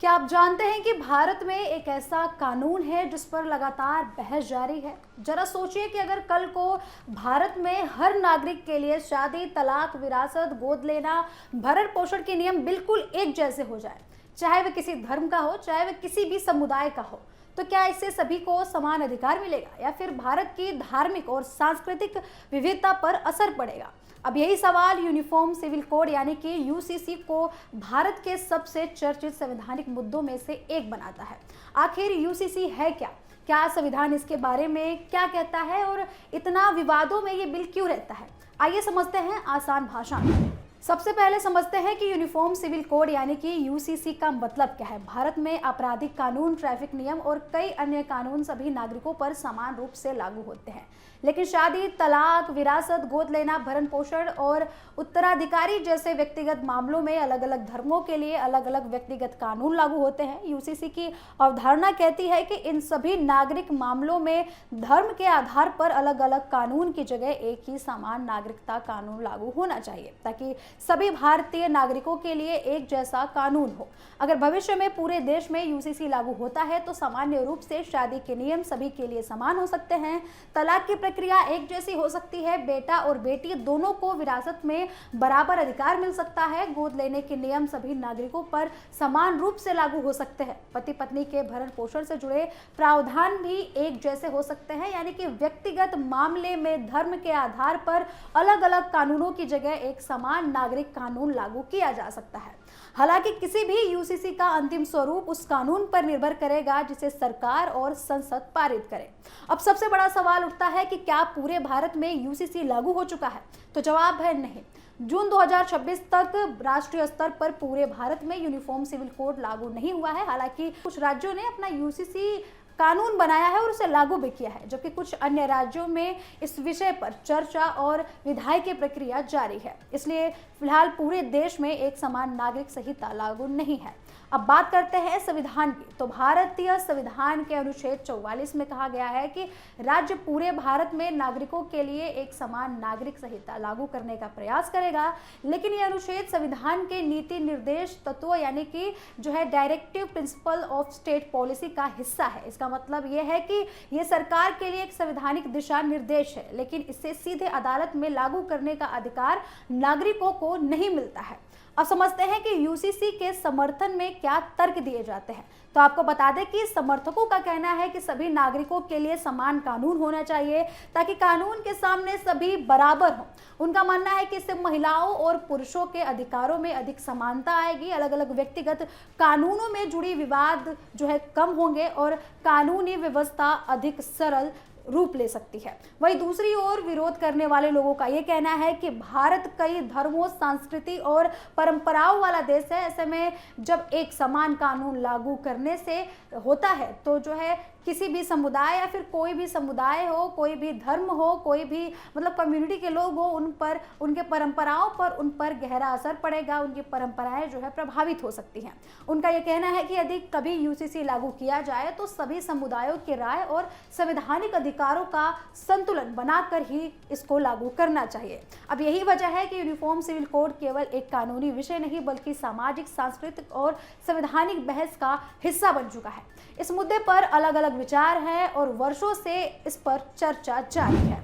क्या आप जानते हैं कि भारत में एक ऐसा कानून है जिस पर लगातार बहस जारी है। जरा सोचिए कि अगर कल को भारत में हर नागरिक के लिए शादी, तलाक, विरासत, गोद लेना, भरण पोषण के नियम बिल्कुल एक जैसे हो जाए, चाहे वह किसी धर्म का हो, चाहे वह किसी भी समुदाय का हो, तो क्या इससे सभी को समान अधिकार मिलेगा या फिर भारत की धार्मिक और सांस्कृतिक विविधता पर असर पड़ेगा? अब यही सवाल यूनिफॉर्म सिविल कोड यानी कि यूसीसी को भारत के सबसे चर्चित संवैधानिक मुद्दों में से एक बनाता है। आखिर यूसीसी है क्या? क्या संविधान इसके बारे में क्या कहता है और इतना विवादों में ये बिल क्यों रहता है? आइए समझते हैं आसान भाषा में। सबसे पहले समझते हैं कि यूनिफॉर्म सिविल कोड यानी कि यूसीसी का मतलब क्या है। भारत में आपराधिक कानून, ट्रैफिक नियम और कई अन्य कानून सभी नागरिकों पर समान रूप से लागू होते हैं, लेकिन शादी, तलाक, विरासत, गोद लेना, भरण पोषण और उत्तराधिकारी जैसे व्यक्तिगत मामलों में अलग अलग धर्मों के लिए अलग अलग व्यक्तिगत कानून लागू होते हैं। यूसीसी की अवधारणा कहती है कि इन सभी नागरिक मामलों में धर्म के आधार पर अलग अलग कानून की जगह एक ही समान नागरिकता कानून लागू होना चाहिए, ताकि सभी भारतीय नागरिकों के लिए एक जैसा कानून हो। अगर भविष्य में पूरे देश में यूसीसी लागू होता है तो सामान्य रूप से शादी के नियम सभी के लिए समान हो सकते हैं, तलाक की प्रक्रिया एक जैसी हो सकती है, बेटा और बेटी दोनों को विरासत में बराबर अधिकार मिल सकता है, गोद लेने के नियम सभी नागरिकों पर समान रूप से लागू हो सकते हैं, पति पत्नी के भरण पोषण से जुड़े प्रावधान भी एक जैसे हो सकते हैं, यानी कि व्यक्तिगत मामले में धर्म के आधार पर अलग अलग कानूनों की जगह एक समान नागरिक कानून लागू किया जा सकता है। हालांकि किसी भी यूसीसी का अंतिम स्वरूप उस कानून पर निर्भर करेगा जिसे सरकार और संसद पारित करे। अब सबसे बड़ा सवाल उठता है कि क्या पूरे भारत में यूसीसी लागू हो चुका है? तो जवाब है नहीं। जून 2026 तक राष्ट्रीय स्तर पर पूरे भारत में यूनिफॉर्म सिविल कोड लागू नहीं हुआ है। हालांकि कुछ राज्यों ने अपना यूसीसी कानून बनाया है और उसे लागू भी किया है, जबकि कुछ अन्य राज्यों में इस विषय पर चर्चा और विधायी की प्रक्रिया जारी है। इसलिए फिलहाल पूरे देश में एक समान नागरिक संहिता लागू नहीं है। अब बात करते हैं संविधान की। तो भारतीय संविधान के अनुच्छेद 44 में कहा गया है कि राज्य पूरे भारत में नागरिकों के लिए एक समान नागरिक संहिता लागू करने का प्रयास करेगा, लेकिन यह अनुच्छेद संविधान के नीति निर्देश तत्व यानी कि जो है directive principle of state policy का हिस्सा है। इसका मतलब यह है कि यह सरकार के लिए एक संवैधानिक दिशा निर्देश है, लेकिन इसे सीधे अदालत में लागू करने का अधिकार नागरिकों को नहीं मिलता है। अब समझते हैं कि यूसीसी के समर्थन में क्या तर्क दिए जाते हैं। तो आपको बता दें कि समर्थकों का कहना है कि सभी नागरिकों के लिए समान कानून होना चाहिए ताकि कानून के सामने सभी बराबर हों। उनका मानना है कि इससे महिलाओं और पुरुषों के अधिकारों में अधिक समानता आएगी, अलग अलग व्यक्तिगत कानूनों में जुड़ी विवाद जो है कम होंगे और कानूनी व्यवस्था अधिक सरल रूप ले सकती है। वहीं दूसरी ओर विरोध करने वाले लोगों का यह कहना है कि भारत कई धर्मों, संस्कृति और परंपराओं वाला देश है। ऐसे में जब एक समान कानून लागू करने से होता है तो जो है किसी भी समुदाय या फिर कोई भी समुदाय हो, कोई भी धर्म हो, कोई भी मतलब कम्युनिटी के लोग हो, उन पर, उनके परंपराओं पर उन पर गहरा असर पड़ेगा, उनकी परंपराएं जो है प्रभावित हो सकती हैं। उनका यह कहना है कि यदि कभी यूसीसी लागू किया जाए तो सभी समुदायों की राय और संवैधानिक अधिकारों का संतुलन बनाकर ही इसको लागू करना चाहिए। अब यही वजह है कि यूनिफॉर्म सिविल कोड केवल एक कानूनी विषय नहीं बल्कि सामाजिक, सांस्कृतिक और संवैधानिक बहस का हिस्सा बन चुका है। इस मुद्दे पर अलग अलग विचार हैं और वर्षों से इस पर चर्चा जारी है।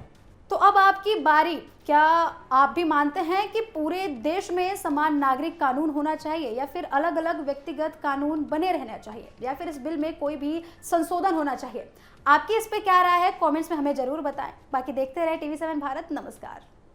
तो अब आपकी बारी। क्या आप भी मानते हैं कि पूरे देश में समान नागरिक कानून होना चाहिए या फिर अलग अलग व्यक्तिगत कानून बने रहना चाहिए या फिर इस बिल में कोई भी संशोधन होना चाहिए? आपकी इस पे क्या राय है? कमेंट्स में हमें जरूर बताएं। बाकी देखते रहे TV7 भारत। नमस्कार।